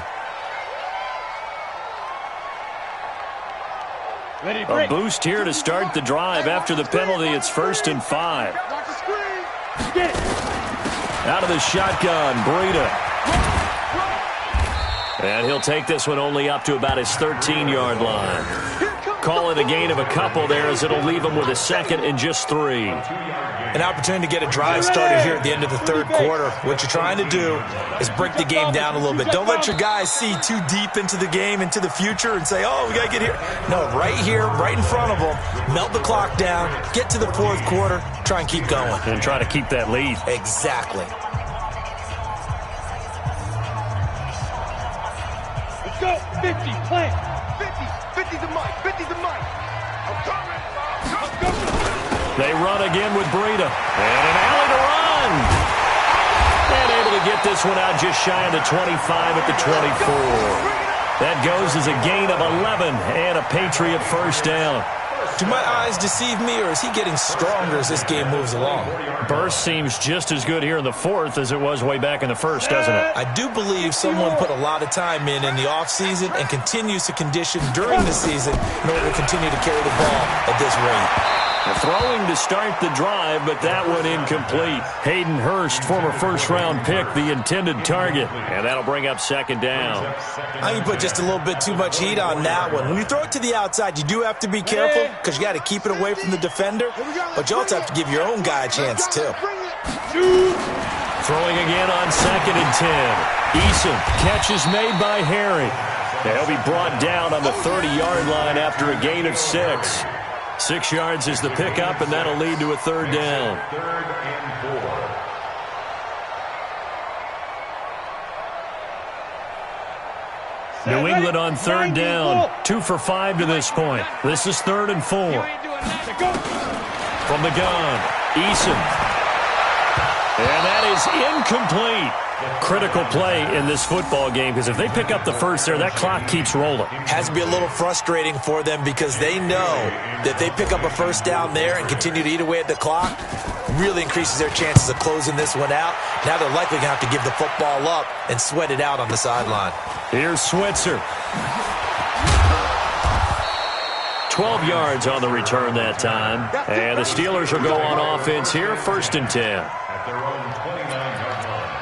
A boost here to start the drive. After the penalty, it's 1st and 5. Out of the shotgun, Breida. And he'll take this one only up to about his 13-yard line. Call it a gain of a couple there as it'll leave him with a 2nd and just 3. An opportunity to get a drive started here at the end of the 3rd quarter. What you're trying to do is break the game down a little bit. Don't let your guys see too deep into the game, into the future, and say, oh, we got to get here. No, right here, right in front of them, melt the clock down, get to the 4th quarter, try and keep going. And try to keep that lead. Exactly. Let's go. 50, plant. 50's a mic. 50's a mic. I'm coming. They run again with Breida. And an alley to run. And able to get this one out just shy of the 25 at the 24. That goes as a gain of 11 and a Patriot 1st down. Do my eyes deceive me, or is he getting stronger as this game moves along? Burst seems just as good here in the 4th as it was way back in the 1st, doesn't it? I do believe someone put a lot of time in the offseason and continues to condition during the season in order to continue to carry the ball at this rate. Throwing to start the drive, but that one incomplete. Hayden Hurst, former 1st-round pick, the intended target. And that'll bring up 2nd down. I think you put just a little bit too much heat on that one. When you throw it to the outside, you do have to be careful because you got to keep it away from the defender. But you also have to give your own guy a chance, too. Throwing again on 2nd and 10. Eason, catch is made by Harry. They'll be brought down on the 30-yard line after a gain of 6. 6 yards is the pickup, and that'll lead to a 3rd down. 3rd and 4. New England on 3rd down. 2 for 5 to this point. This is 3rd and 4. From the gun, Eason. is incomplete. Critical play in this football game, because if they pick up the first there, that clock keeps rolling. Has to be a little frustrating for them because they know that they pick up a first down there and continue to eat away at the clock, really increases their chances of closing this one out. Now they're likely going to have to give the football up and sweat it out on the sideline. Here's Switzer. 12 yards on the return that time. And the Steelers will go on offense here, 1st and 10. At their own 29-yard line.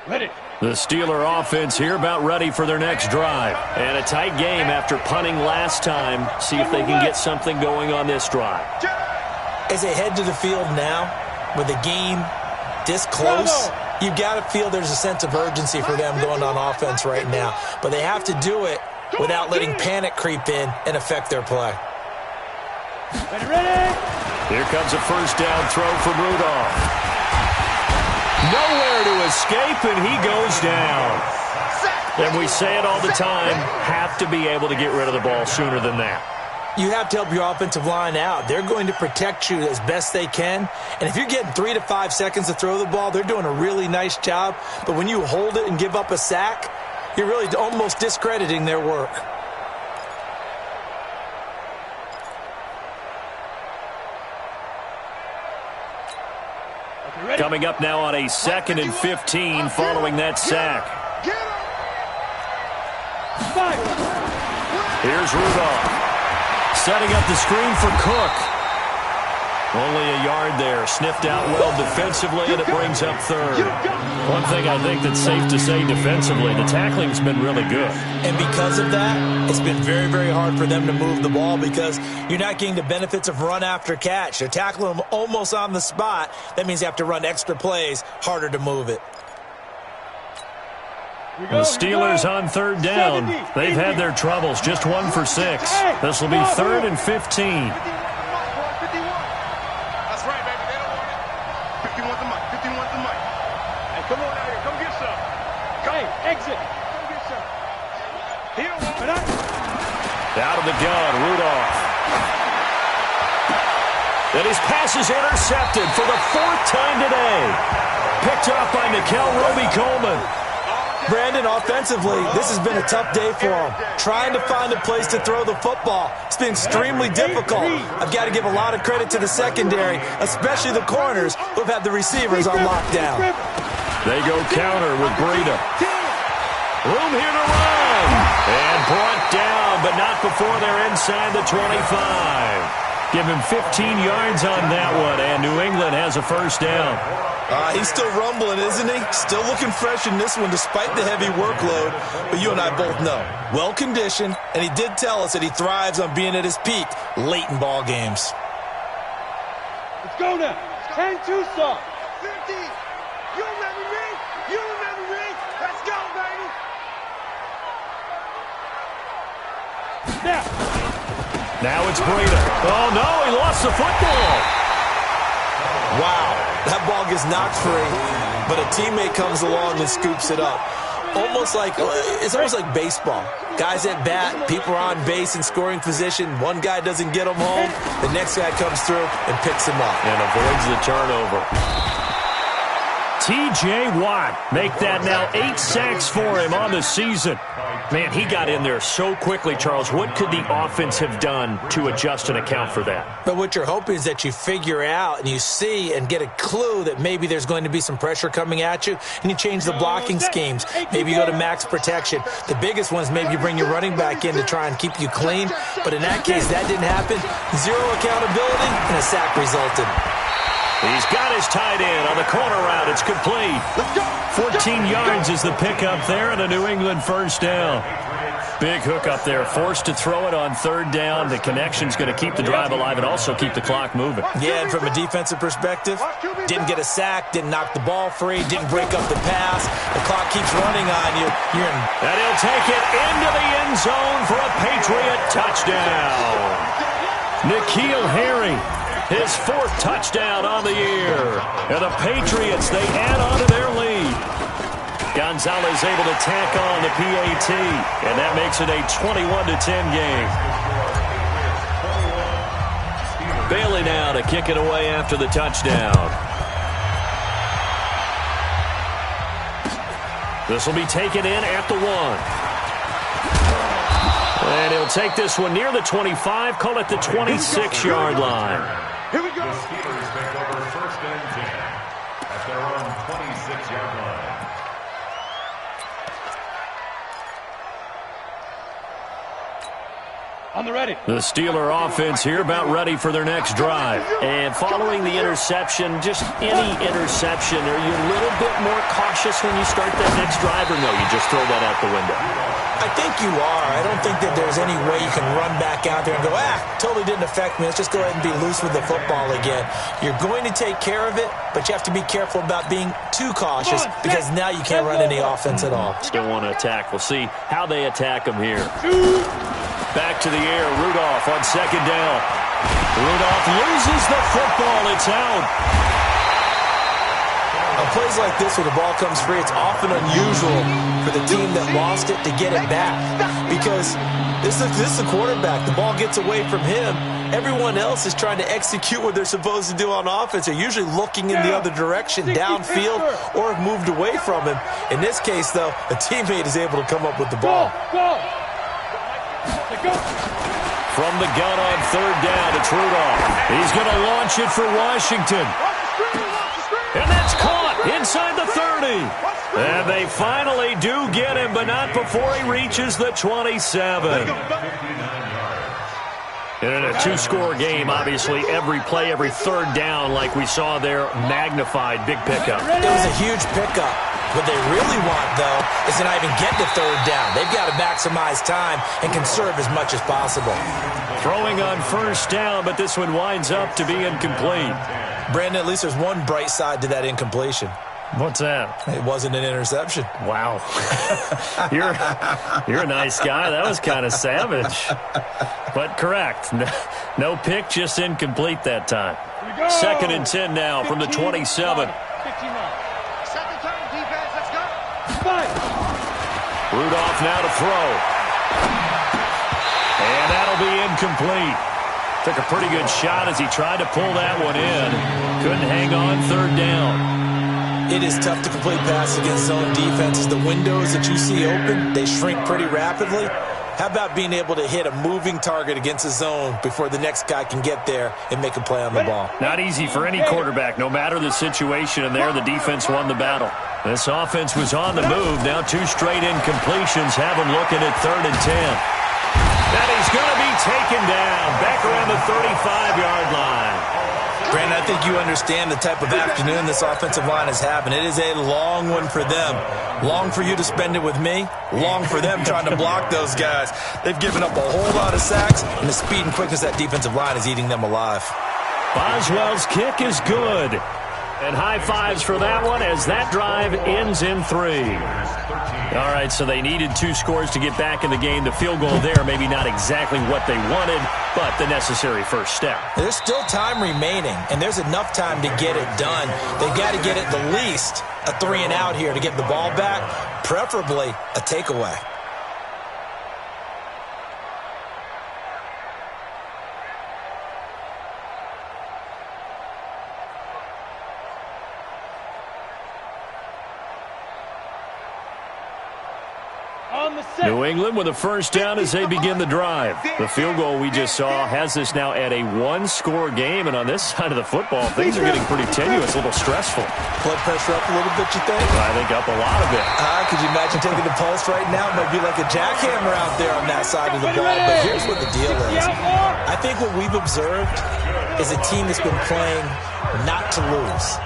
Ready. The Steeler offense here about ready for their next drive. And a tight game after punting last time. See if they can get something going on this drive. As they head to the field now, with the game this close, you've got to feel there's a sense of urgency for them going on offense right now. But they have to do it without letting panic creep in and affect their play. Ready. Here comes a first down throw from Rudolph. Nowhere to escape, and he goes down. And we say it all the time, have to be able to get rid of the ball sooner than that. You have to help your offensive line out. They're going to protect you as best they can. And if you're getting 3 to 5 seconds to throw the ball, they're doing a really nice job. But when you hold it and give up a sack, you're really almost discrediting their work. Coming up now on a 2nd and 15 following that sack. Here's Rudolph. Setting up the screen for Cook. Only a yard there. Sniffed out well defensively, and it brings up 3rd. One thing I think that's safe to say defensively, the tackling's been really good. And because of that, it's been very, very hard for them to move the ball because you're not getting the benefits of run after catch. They're tackling them almost on the spot. That means you have to run extra plays, harder to move it. The Steelers on 3rd down. They've had their troubles, just 1 for 6. This will be 3rd and 15. Come on out here. Come get some. Hey, exit. Come get some. Out of the gun, Rudolph. And his pass is intercepted for the 4th time today. Picked off by Nickel Roby-Coleman. Brandon, offensively, this has been a tough day for him. Trying to find a place to throw the football. It's been extremely difficult. I've got to give a lot of credit to the secondary, especially the corners who have had the receivers on lockdown. They go counter with Breida. Room here to run. And brought down, but not before they're inside the 25. Give him 15 yards on that one, and New England has a first down. He's still rumbling, isn't he? Still looking fresh in this one despite the heavy workload. But you and I both know, well-conditioned, and he did tell us that he thrives on being at his peak late in ball games. Let's go now. 10 Tucson. 50. You remember me? You remember me? Let's go, baby. Now it's Breida. Oh, no, he lost the football. Wow, that ball gets knocked free, but a teammate comes along and scoops it up. It's almost like baseball. Guys at bat, people are on base in scoring position. One guy doesn't get him home. The next guy comes through and picks him up. And avoids the turnover. T.J. Watt, make that now 8 sacks for him on the season. Man, he got in there so quickly, Charles. What could the offense have done to adjust and account for that? But what you're hoping is that you figure out and you see and get a clue that maybe there's going to be some pressure coming at you, and you change the blocking schemes. Maybe you go to max protection. The biggest one is maybe you bring your running back in to try and keep you clean. But in that case, that didn't happen. 0 accountability, and a sack resulted. He's got his tight end on the corner route. It's complete. 14 yards is the pickup there, and a New England first down. Big hook up there, forced to throw it on 3rd down. The connection's going to keep the drive alive and also keep the clock moving. Yeah, and from a defensive perspective, didn't get a sack, didn't knock the ball free, didn't break up the pass. The clock keeps running on you. And he'll take it into the end zone for a Patriot touchdown. N'Keal Harry. His 4th touchdown on the year. And the Patriots, they add on to their lead. Gonzalez able to tack on the PAT. And that makes it a 21-10 game. to kick it away after the touchdown. This will be taken in at the 1. And he'll take this one near the 25, call it the 26-yard line. Here we go. The Steelers take over 1st and 10 at their own 26-yard line. On the ready. The Steeler offense here about ready for their next drive. And following the interception, just any interception, are you a little bit more cautious when you start that next drive, or no, you just throw that out the window? I think you are. I don't think that there's any way you can run back out there and go, totally didn't affect me. Let's just go ahead and be loose with the football again. You're going to take care of it, but you have to be careful about being too cautious because now you can't run any offense at all. Still want to attack. We'll see how they attack them here. Back to the air, Rudolph on 2nd down. Rudolph loses the football. It's out. On plays like this where the ball comes free, it's often unusual for the team that lost it to get it back because this is the quarterback. The ball gets away from him. Everyone else is trying to execute what they're supposed to do on offense. They're usually looking in the other direction, downfield, or have moved away from him. In this case, though, a teammate is able to come up with the ball. From the gun on 3rd down, it's Rudolph. He's going to launch it for Washington. And that's caught inside the 30. And they finally do get him, but not before he reaches the 27. And in a 2-score game, obviously, every play, every 3rd down, like we saw there, magnified, big pickup. It was a huge pickup. What they really want, though, is to not even get to 3rd down. They've got to maximize time and conserve as much as possible. Throwing on 1st down, but this one winds up to be incomplete. Brandon, at least there's one bright side to that incompletion. What's that? It wasn't an interception. Wow. You're a nice guy. That was kind of savage. But correct. No pick, just incomplete that time. 2nd and 10 now from the 27. Rudolph now to throw. And that'll be incomplete. Took a pretty good shot as he tried to pull that one in. Couldn't hang on 3rd down. It is tough to complete passes against zone defenses. The windows that you see open, they shrink pretty rapidly. How about being able to hit a moving target against a zone before the next guy can get there and make a play on the ball? Not easy for any quarterback, no matter the situation, and there the defense won the battle. This offense was on the move. Now 2 straight incompletions have him looking at 3rd and 10. And he's going to be taken down back around the 35-yard line. Brandon, I think you understand the type of afternoon this offensive line is having. It is a long one for them. Long for you to spend it with me. Long for them trying to block those guys. They've given up a whole lot of sacks, and the speed and quickness of that defensive line is eating them alive. Boswell's kick is good. And high fives for that one as that drive ends in 3. All right, so they needed 2 scores to get back in the game. The field goal there, maybe not exactly what they wanted, but the necessary first step. There's still time remaining, and there's enough time to get it done. They've got to get at the least a 3-and-out here to get the ball back, preferably a takeaway. New England with a 1st down as they begin the drive. The field goal we just saw has this now at a 1-score game, and on this side of the football, things are getting pretty tenuous, a little stressful. Blood pressure up a little bit, you think? I think up a lot of it. Could you imagine taking the pulse right now? It might be like a jackhammer out there on that side of the ball, but here's what the deal is. I think what we've observed is a team that's been playing not to lose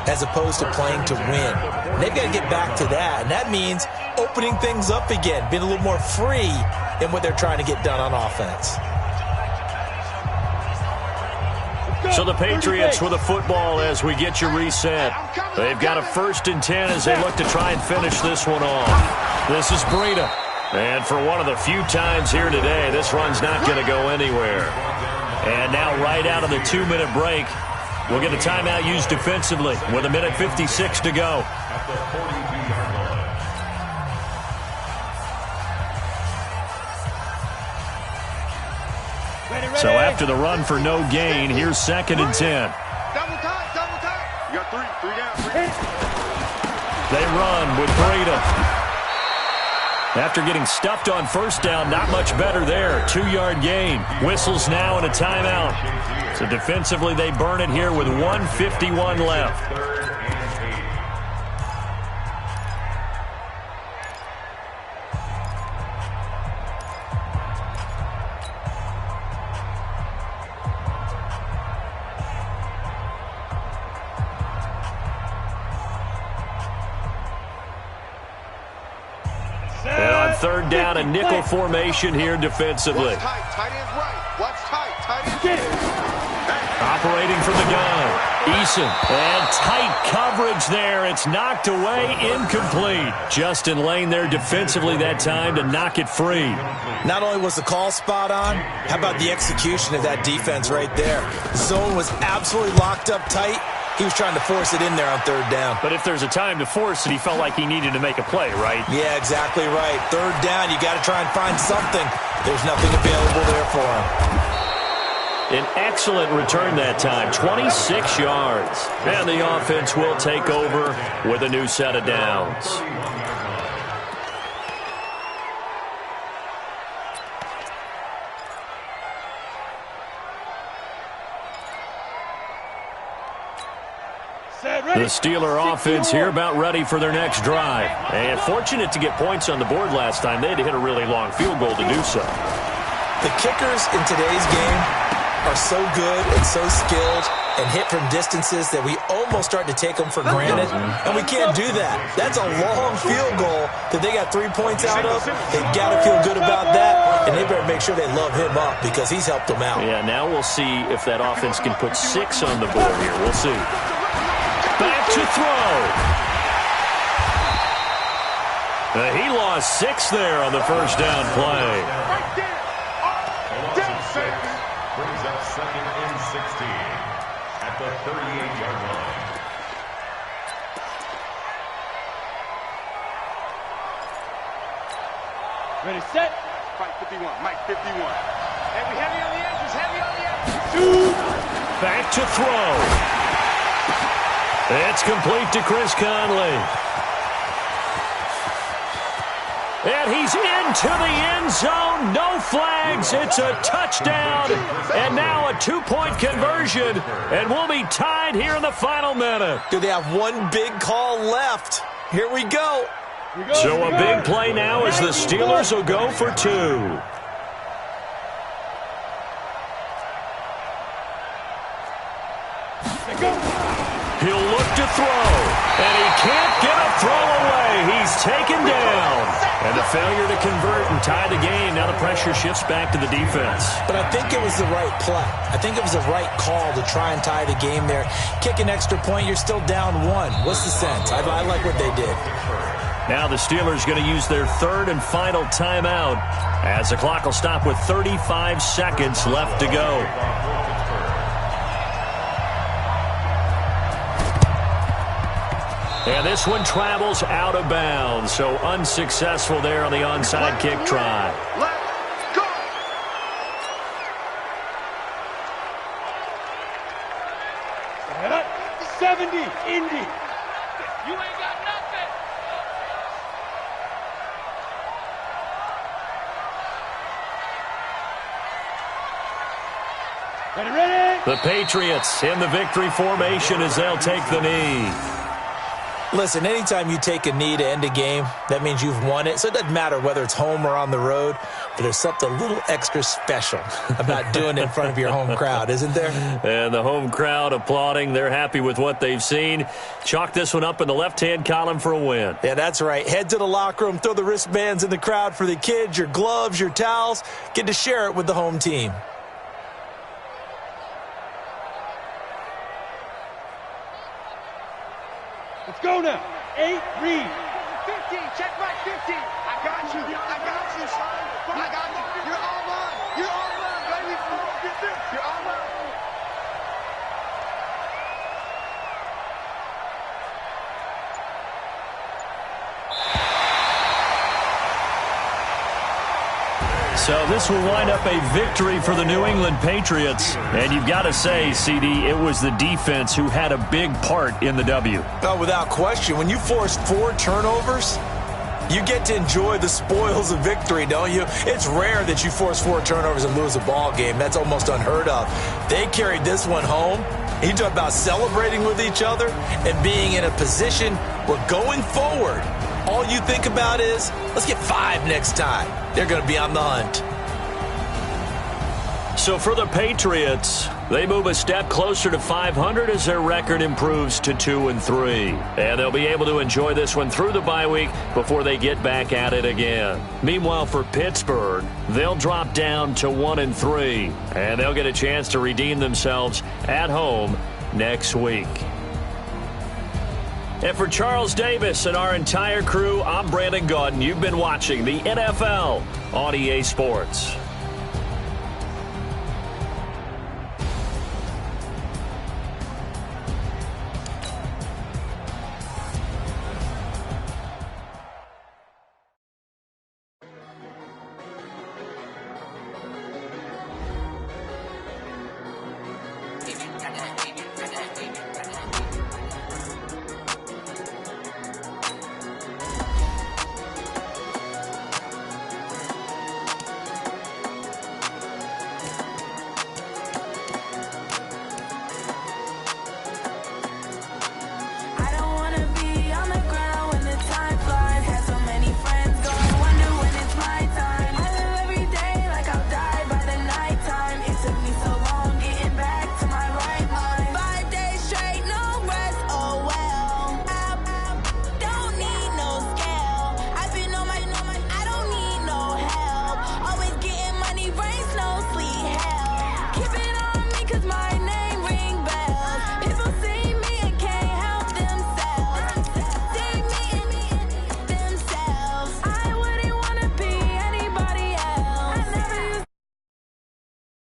as opposed to playing to win. And they've got to get back to that, and that means opening things up again, being a little more free in what they're trying to get done on offense. So the Patriots with a football as we get you reset. They've got a 1st and 10 as they look to try and finish this one off. This is Breida. And for one of the few times here today, this run's not going to go anywhere. And now right out of the 2-minute break, we'll get a timeout used defensively with 1:56 to go. So after the run for no gain, here's 2nd and 10. Double time, double time. You got three down. They run with Breda. After getting stuffed on 1st down, not much better there. 2-yard gain. Whistles now and a timeout. So defensively, they burn it here with 1:51 left. And on 3rd down, a nickel formation here defensively. Watch tight, tight end's right. Watch tight, tight end's Operating from the gun, Eason. And tight coverage there. It's knocked away, incomplete. Justin Lane there defensively that time to knock it free. Not only was the call spot on, how about the execution of that defense right there? The zone was absolutely locked up tight. He was trying to force it in there on 3rd down. But if there's a time to force it, he felt like he needed to make a play, right? Yeah, exactly right. 3rd down, you got to try and find something. There's nothing available there for him. An excellent return that time, 26 yards. And the offense will take over with a new set of downs. The Steeler offense here about ready for their next drive. And fortunate to get points on the board last time. They had to hit a really long field goal to do so. The kickers in today's game are so good and so skilled and hit from distances that we almost start to take them for granted. And we can't do that. That's a long field goal that they got 3 points out of. They got to feel good about that, and they better make sure they love him up because he's helped them out. Yeah, now we'll see if that offense can put 6 on the board here. We'll see. Back to throw. He lost 6 there on the 1st down play. right there. Brings up 2nd and 16 at the 38-yard line. Ready, set. Mike 51, Mike 51. Heavy on the edges, heavy on the edges. Back to throw. It's complete to Chris Conley. And he's into the end zone. No flags. It's a touchdown. And now a 2-point conversion. And we'll be tied here in the final minute. Do they have one big call left? Here we go. So a big play now as the Steelers will go for 2. He'll look to throw, and he can't get a throw away. He's taken down. And a failure to convert and tie the game. Now the pressure shifts back to the defense. But I think it was the right play. I think it was the right call to try and tie the game there. Kick an extra point, you're still down 1. What's the sense? I like what they did. Now the Steelers going to use their 3rd and final timeout as the clock will stop with 35 seconds left to go. And this one travels out of bounds, so unsuccessful there on the onside kick try. Let's go. Head up. 70, Indy. You ain't got nothing. Ready. The Patriots in the victory formation as they'll take the knee. Listen, anytime you take a knee to end a game, that means you've won it. So it doesn't matter whether it's home or on the road, but there's something a little extra special about doing it in front of your home crowd, isn't there? And the home crowd applauding. They're happy with what they've seen. Chalk this one up in the left-hand column for a win. Yeah, that's right. Head to the locker room, throw the wristbands in the crowd for the kids, your gloves, your towels. Get to share it with the home team. Let's go now. 8, read. 15, check right 15. I got you, son. I got you. You're all mine. You're all mine, baby. You're all mine. So this will wind up a victory for the New England Patriots. And you've got to say, CD, it was the defense who had a big part in the W. Oh, without question. When you force 4 turnovers, you get to enjoy the spoils of victory, don't you? It's rare that you force 4 turnovers and lose a ball game. That's almost unheard of. They carried this one home. You talk about celebrating with each other and being in a position where going forward, all you think about is, let's get 5 next time. They're going to be on the hunt. So for the Patriots, they move a step closer to 500 as their record improves to 2-3. And they'll be able to enjoy this one through the bye week before they get back at it again. Meanwhile, for Pittsburgh, they'll drop down to 1-3. And they'll get a chance to redeem themselves at home next week. And for Charles Davis and our entire crew, I'm Brandon Gaudin. You've been watching the NFL on EA Sports.